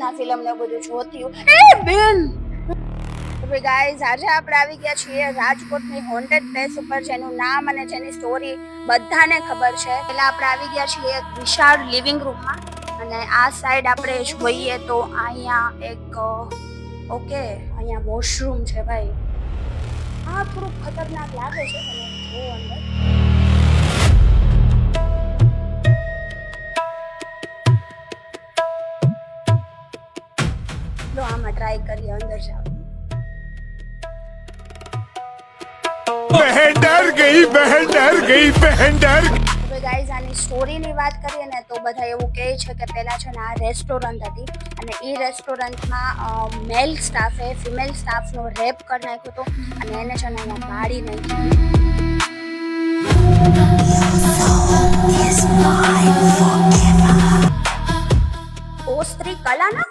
ના ફિલ્મ ને બધું જોતી હું બેન. હવે ગાઈઝ આજે આપણે આવી ગયા છીએ રાજકોટની હોન્ટેડ પ્લેસ ઉપર, જેનું નામ અને જેની સ્ટોરી બધાને ખબર છે. પહેલા આપણે આવી ગયા છીએ એક વિશાળ લિવિંગ રૂમમાં, અને આ સાઈડ આપણે જોઈએ તો અહીંયા એક અહીંયા વોશરૂમ છે ભાઈ. આ થોડું ખતરનાક લાગે છે, તમે જો અંદર. તો આમાં ટ્રાય કરીએ અંદર જાવ. बहन डर गई, बहन डर गई, बहन डर. હવે ગાઈઝ આની સ્ટોરીની વાત કરીએ ને તો બધા એવું કહે છે કે પહેલાં છે ને આ રેસ્ટોરન્ટ હતી, અને એ રેસ્ટોરન્ટમાં મેલ સ્ટાફે ફિમેલ સ્ટાફનો રેપ કરી નાખ્યો હતો, અને એને છે ને અહીંયા બાળી નાખ્યું. ઓ સ્ત્રી કલાના